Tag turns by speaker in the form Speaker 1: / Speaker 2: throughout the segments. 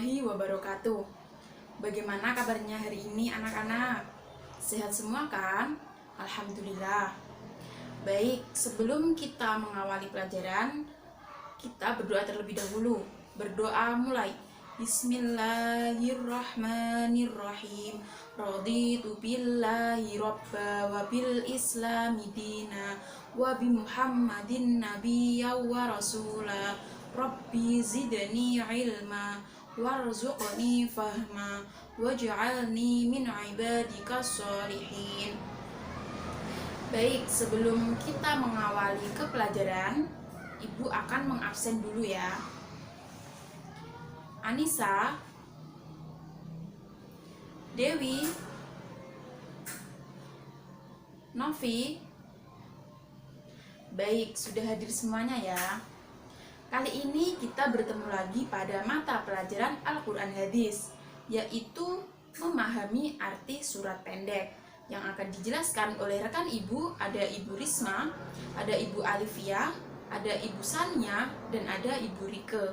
Speaker 1: warahmatullahi wabarakatuh. Bagaimana kabarnya hari ini anak-anak? Sehat semua kan? Alhamdulillah. Baik, sebelum kita mengawali pelajaran, kita berdoa terlebih dahulu. Berdoa mulai. Bismillahirrahmanirrahim. Raditu billahi robba wa bil islami dina wa bi muhammadin nabiyya wa rasula. Rabbi zidni ilma warzuqni fahma waj'alni min ibadikas sholihin. Baik, sebelum kita mengawali ke pelajaran, Ibu akan mengabsen dulu ya. Anissa, Dewi, Novi. Baik, sudah hadir semuanya ya. Kali ini kita bertemu lagi pada mata pelajaran Al-Quran Hadis, yaitu memahami arti surat pendek, yang akan dijelaskan oleh rekan Ibu. Ada Ibu Risma, ada Ibu Alifia, ada Ibu Sania, dan ada Ibu Rike.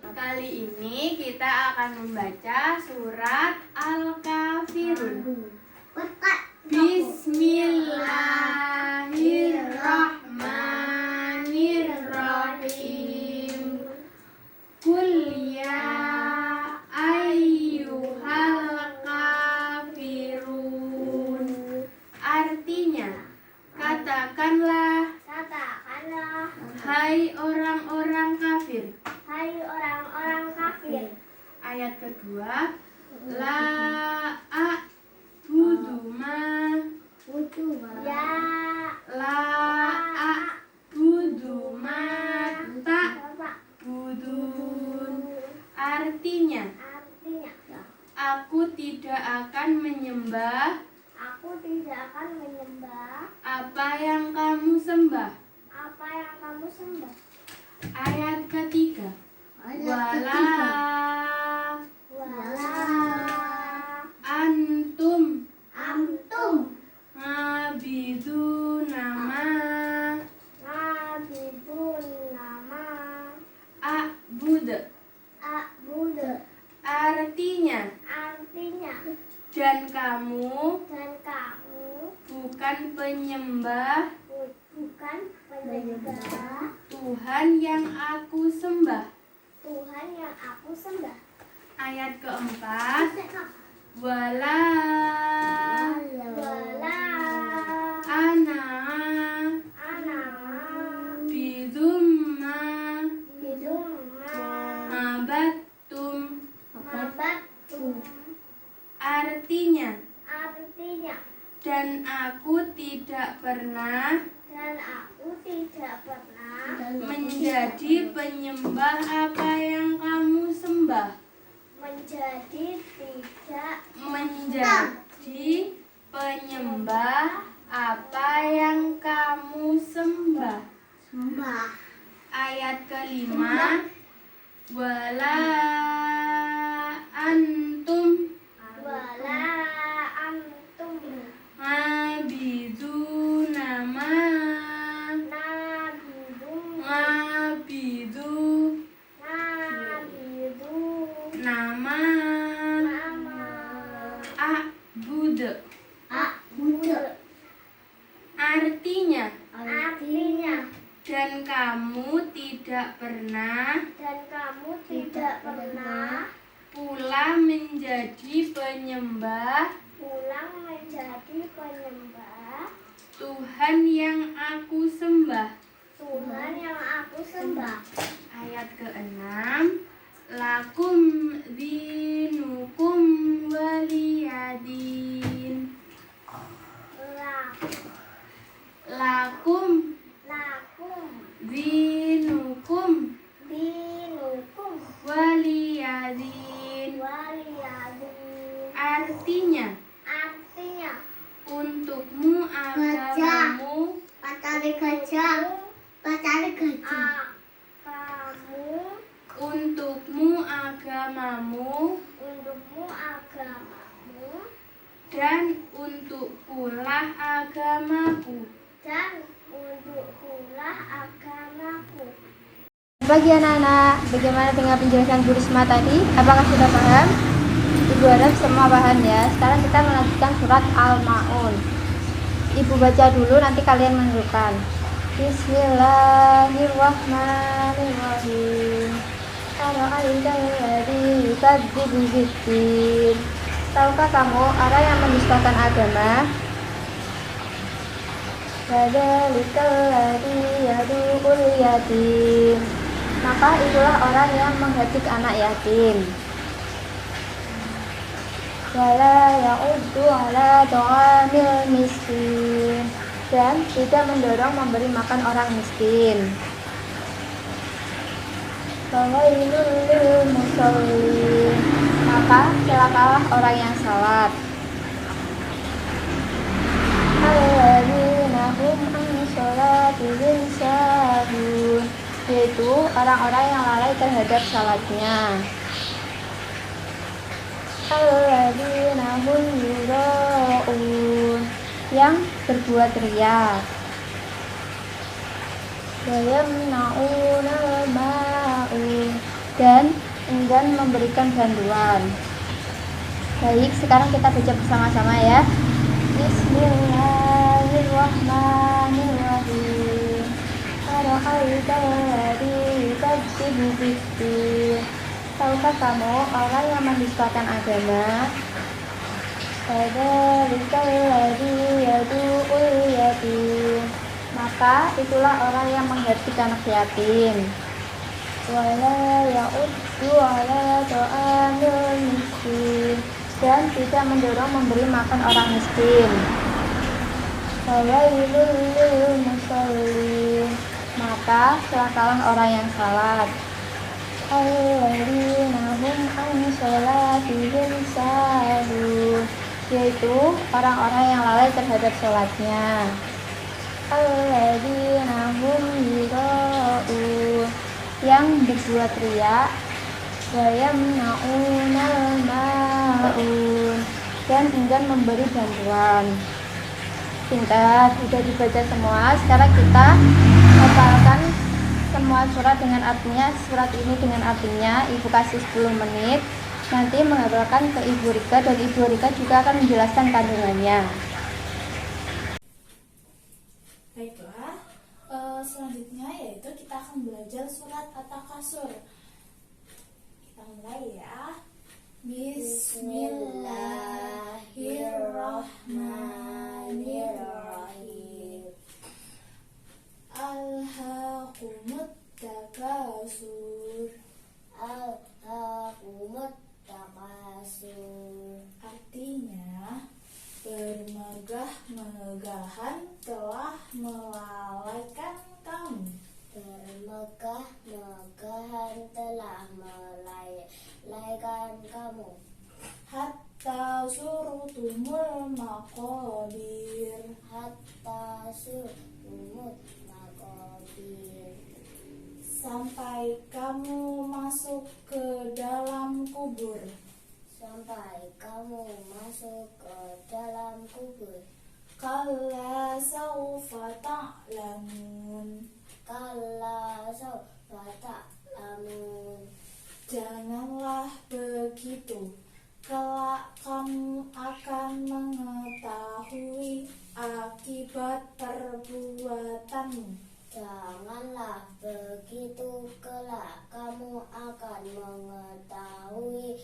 Speaker 2: Kali ini kita akan membaca surat Al-Kafirun. Bismillahirrahmanirrahim. Qul ya ayyuhal kafirun. Artinya, katakanlah, hai orang-orang kafir. Ayat kedua, la a'budu ma ta'budun. Artinya, aku tidak akan menyembah apa yang kamu sembah. Ayat ketiga, wala antum ngabiduna ma a'bud. Artinya, dan kamu bukan penyembah Tuhan yang aku sembah. Ayat keempat, wala ana bidumma abattum. Artinya, dan aku tidak pernah menjadi penyembah apa yang kamu sembah. Menjadi penyembah apa yang kamu sembah. Ayat kelima, wala antum ngabiduna ma nama a'bud. Artinya, dan kamu tidak pernah pula menjadi penyembah Tuhan yang aku sembah. Ayat keenam, lakum dinukum waliyadin. Lakum dinukum waliyadin. Artinya, untukmu agamamu, untukmu agamamu, dan untukkulah agamaku.
Speaker 3: Bagi anak-anak, bagaimana dengan penjelasan Bu Risma tadi? Apakah sudah paham? Ibu harap semua paham ya. Sekarang kita melanjutkan surat Al-Ma'un. Ibu baca dulu, nanti kalian menirukan. Bismillahirrahmanirrahim. Ara'aital ladzi yukadzibu biddin. Tahukah kamu orang yang mendustakan agama? Fadzalikal ladzi yad'ul yatim. Maka itulah orang yang menghadik anak yatim. Wala ya'uddu ala ta'amil miskin. Dan tidak mendorong memberi makan orang miskin. Fawailul lil musallin. Maka celakalah orang yang salat. Alladzina hum an sholatihim sahun. Yaitu orang-orang yang lalai terhadap salatnya. Alladzina hum yura'un. Yang berbuat riya. Wa yamna'unal ma'un. Dan enggan memberikan bantuan. Baik, sekarang kita baca bersama-sama ya. Bismillahirrahmanirrahim. Ara'aital ladzi yukadzibu biddin. Tahukah kamu orang yang mendustakan agama? Fadzalikal ladzi yad'ul yatim. Maka itulah orang yang menghadik anak yatim. Wala ya'uddu ala ta'amil miskin. Dan tidak mendorong memberi makan orang miskin. Fawailul lil musallin. Maka celakalah orang yang salat. Alladzina hum an sholatihim sahun. Yaitu orang-orang yang lalai terhadap sholatnya. Alladzina hum yura'un. Yang berbuat riya. Wa yamna'unal ma'un. Dan enggan memberi bantuan. Pintar, sudah dibaca semua. Sekarang kita hafalkan semua surat dengan artinya. Surat ini dengan artinya. Ibu kasih 10 menit. Nanti menghafalkan ke Ibu Rika, dan Ibu Rika juga akan menjelaskan kandungannya.
Speaker 1: Baiklah, selanjutnya yaitu kita akan belajar surat At-Takasur. Kita mulai ya. Bismillahirrahmanirrahim. Alhaqumut takasur.
Speaker 4: Alhaqumut takasur.
Speaker 1: Artinya, bermegah-megahan telah melalaikan kamu.
Speaker 4: Bermegah-megahan telah melalaikan kamu.
Speaker 1: Hatta surtumul maqabir.
Speaker 4: Hatta surtumut maqabir.
Speaker 1: Sampai kamu masuk ke dalam kubur.
Speaker 4: Sampai kamu masuk ke dalam kubur.
Speaker 1: Kalla sawfa ta'lamun.
Speaker 4: Kalla sawfa ta'lamun.
Speaker 1: Janganlah begitu, kelak kamu akan mengetahui akibat perbuatanmu.
Speaker 4: Janganlah begitu, kelak kamu akan mengetahui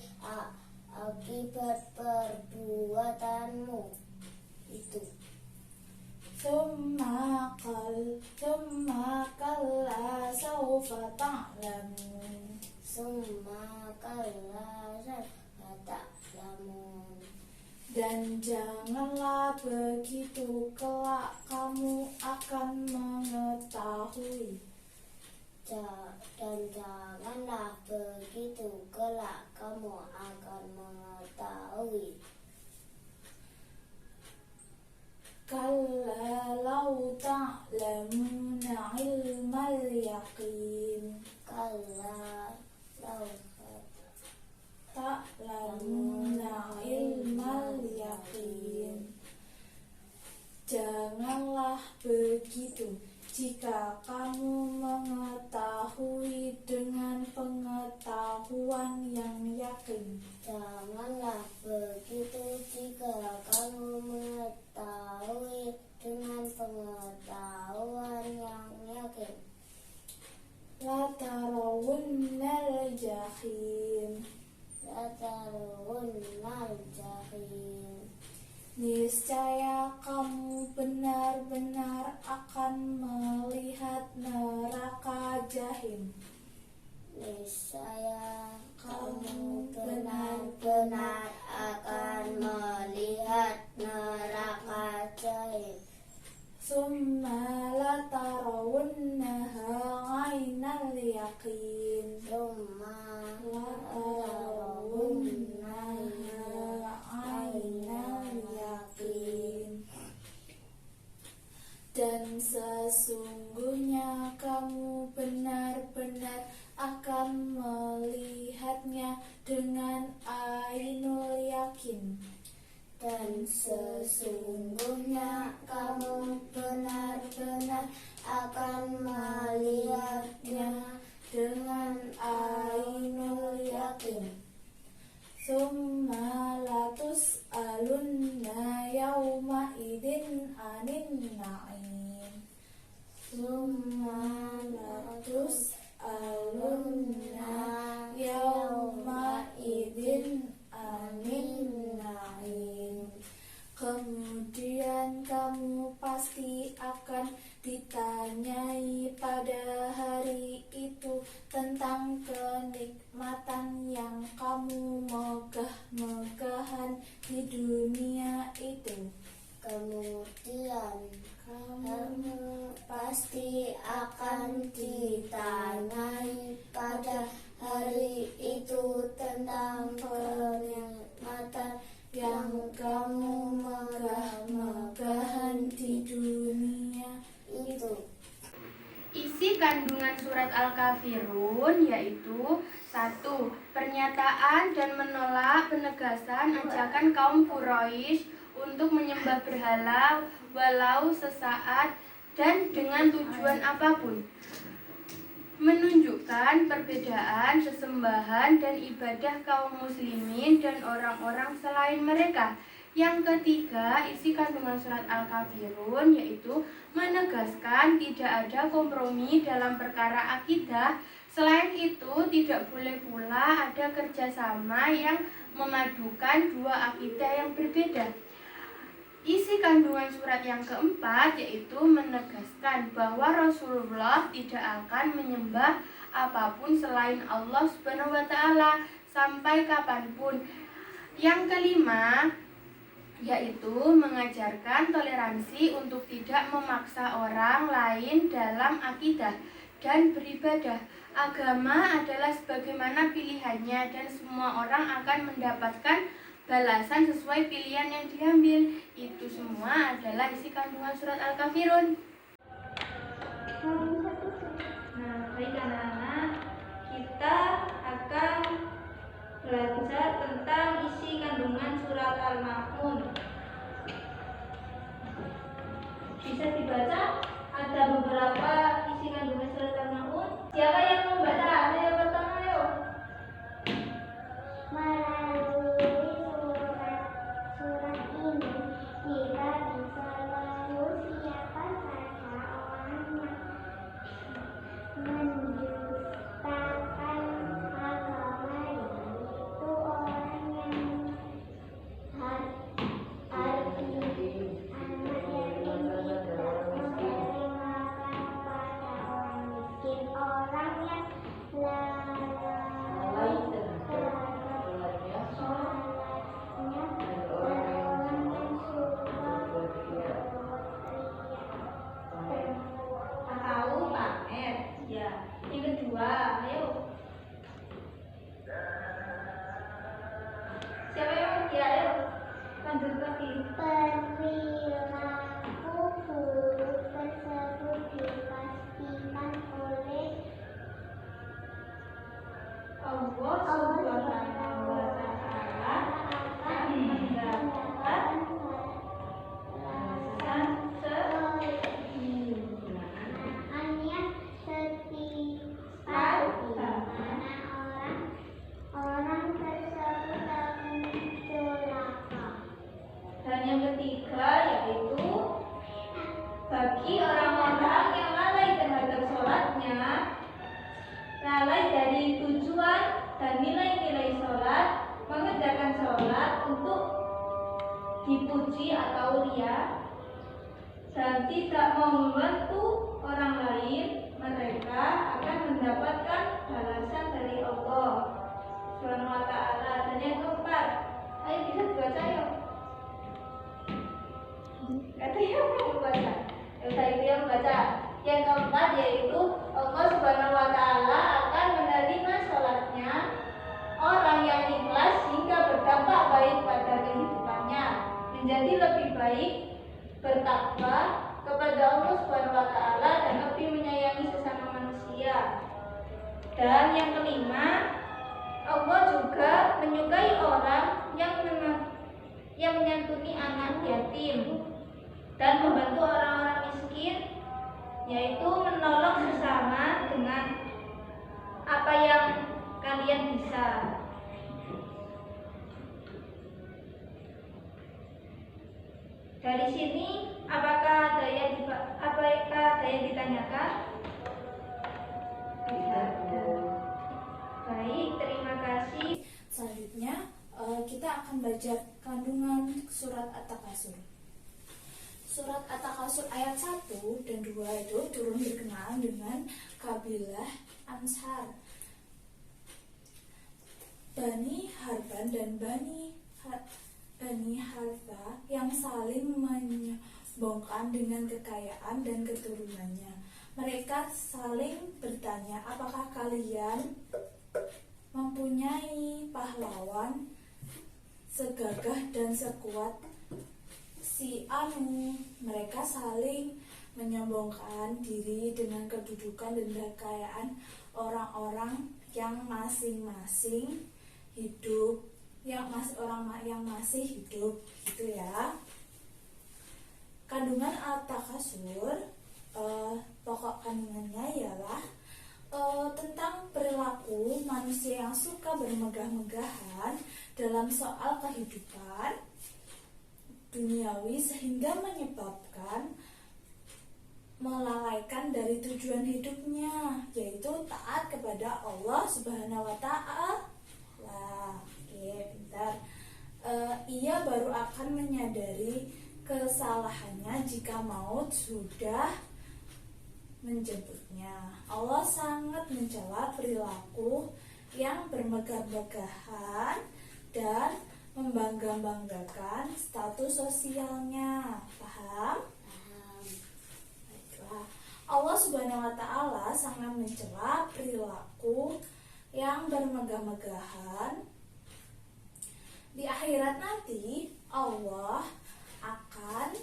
Speaker 4: akibat perbuatanmu itu.
Speaker 1: Summa kalla sawfa ta'lamun.
Speaker 4: Summa kalla sawfa ta'lamun.
Speaker 1: Dan janganlah begitu, kelak kamu akan mengetahui.
Speaker 4: Dan janganlah begitu, kelak kamu akan mengetahui.
Speaker 1: Kalla law ta'lamuna ilmal yaqin.
Speaker 4: Kalla law
Speaker 1: Ta'lamuna ilmal yaqin. Janganlah begitu, jika kamu mengetahui
Speaker 4: latarawunnal jahim.
Speaker 5: Niscaya kamu benar-benar akan melihat neraka jahim.
Speaker 4: Niscaya kamu benar-benar akan melihat neraka jahim.
Speaker 5: Summa latarawunnaha ainal yaqin.
Speaker 4: Summa
Speaker 5: Latarawunnaha ainal yaqin. Dan sesungguhnya kamu benar-benar akan melihatnya dengan ainul yakin.
Speaker 4: Dan sesungguhnya kamu benar-benar akan melihatnya dengan ainul yakin.
Speaker 5: Summa latus'alunna yawma idin anin na'im. Summa latus'alunna yawma idin anin na'im. Kemudian kamu pasti akan ditanyai pada hari itu tentang kenikmatan yang kamu megah-megahan di dunia itu.
Speaker 4: Kemudian kamu pasti akan ditanyai pada hari itu tentang kenikmatan yang kamu megah-megahan di dunia itu.
Speaker 2: Isi kandungan surat Al-Kafirun yaitu 1. Pernyataan dan menolak penegasan ajakan kaum Quraisy untuk menyembah berhala walau sesaat dan dengan tujuan apapun. Menunjukkan perbedaan sesembahan dan ibadah kaum muslimin dan orang-orang selain mereka. Yang ketiga, isi kandungan surat Al-Kafirun yaitu menegaskan tidak ada kompromi dalam perkara akidah. Selain itu, tidak boleh pula ada kerjasama yang memadukan dua akidah yang berbeda. Isi kandungan surat yang keempat yaitu menegaskan bahwa Rasulullah tidak akan menyembah apapun selain Allah Subhanahu wa Ta'ala sampai kapanpun. Yang kelima yaitu mengajarkan toleransi untuk tidak memaksa orang lain dalam akidah dan beribadah. Agama adalah sebagaimana pilihannya dan semua orang akan mendapatkan balasan sesuai pilihan yang diambil. Itu semua adalah isi kandungan surat Al-Kafirun.
Speaker 3: Nah, baik anak-anak, kita akan belajar tentang isi kandungan surat Al-Ma'un. Bisa dibaca? Ada beberapa isi kandungan surat Al-Ma'un. Siapa yang mau baca? Ayo pertama, ayo.
Speaker 4: Melalui surat ini kita bisa tahu siapa saja orang yang mendustakan agama, yaitu orang yang arti anak yatim tidak memberi makan pada orang miskin, orang yang lalai terhadap sholatnya, dan orang yang suka berbuat ria.
Speaker 3: Tahu pamer. Ya. Yang kedua, ayo. Siapa yang mau? Ya, ayo. Lanjut lagi.
Speaker 4: Perilaku buruk tersebut dipastikan oleh
Speaker 3: Allah Subhanahu wa Ta'ala yang mendapat balasan
Speaker 4: hanya setiap mana orang tersebut tercelaka.
Speaker 3: Dan yang ketiga yaitu bagi orang-orang yang lalai terhadap sholatnya, lalai dari tujuan dan nilai-nilai sholat.
Speaker 6: dipuji atau ria, dan tidak membantu orang lain, mereka akan mendapatkan balasan dari Allah Subhanahu wa Ta'ala. Dan yang keempat, ayo bisa dibaca yuk. Katanya mau membaca. Itu yang baca. Yang keempat yaitu Allah Subhanahu wa Ta'ala akan menerima sholatnya orang yang ikhlas hingga berdampak baik pada kehidupannya, menjadi lebih baik, bertakwa kepada Allah Subhanahu wa Ta'ala dan lebih menyayangi sesama manusia. Dan yang kelima, Allah juga menyukai orang yang menyantuni anak yatim dan membantu orang-orang miskin, yaitu menolong sesama dengan apa yang kalian bisa. Dari sini, apakah ada yang ditanyakan? Tidak ada. Baik, terima kasih.
Speaker 5: Selanjutnya kita akan baca kandungan surat At-Takasur. Surat At-Takasur ayat 1 dan 2 itu turun berkenaan dengan kabilah Ansar, Bani Harban dan Bani Hartha yang saling menyombongkan dengan kekayaan dan keturunannya. Mereka saling bertanya, apakah kalian mempunyai pahlawan segagah dan sekuat si Anu? Mereka saling menyombongkan diri dengan kedudukan dan kekayaan orang-orang yang masing-masing hidup, yang masih hidup, gitu ya. Kandungan At-Takasur, pokok kandungannya ialah tentang perilaku manusia yang suka bermegah-megahan dalam soal kehidupan duniawi sehingga menyebabkan melalaikan dari tujuan hidupnya, yaitu taat kepada Allah Subhanahu wa Ta'ala. Oke, pintar. Ia baru akan menyadari kesalahannya jika maut sudah menjemputnya. Allah sangat mencela perilaku yang bermegah-megahan dan membangga-banggakan status sosialnya. Paham? Baiklah. Allah Subhanahu wa Ta'ala sangat mencela perilaku yang bermegah-megahan. Di akhirat nanti Allah akan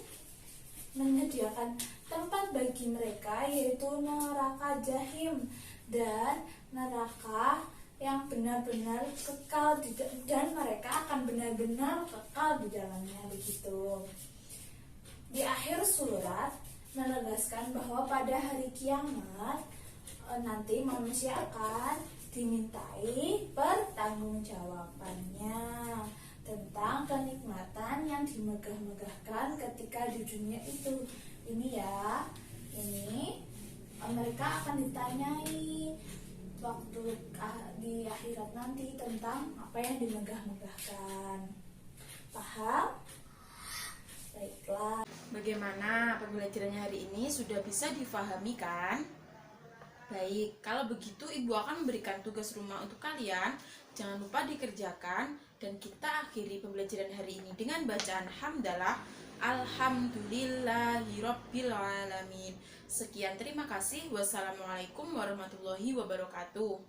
Speaker 5: menyediakan tempat bagi mereka, yaitu neraka Jahim dan neraka yang benar-benar kekal dan mereka akan benar-benar kekal di dalamnya, begitu. Di akhir surat menegaskan bahwa pada hari kiamat nanti manusia akan dimintai pertanggungjawabannya tentang kenikmatan yang dimegah-megahkan ketika di dunia itu. Ini ya, ini mereka akan ditanyai waktu di akhirat nanti tentang apa yang dimegah-megahkan. Paham? Baiklah.
Speaker 1: Bagaimana pembelajarannya hari ini? Sudah bisa difahami kan? Baik, kalau begitu Ibu akan memberikan tugas rumah untuk kalian. Jangan lupa dikerjakan. Dan kita akhiri pembelajaran hari ini dengan bacaan hamdalah. Alhamdulillahirabbil alamin. Sekian, terima kasih. Wassalamualaikum warahmatullahi wabarakatuh.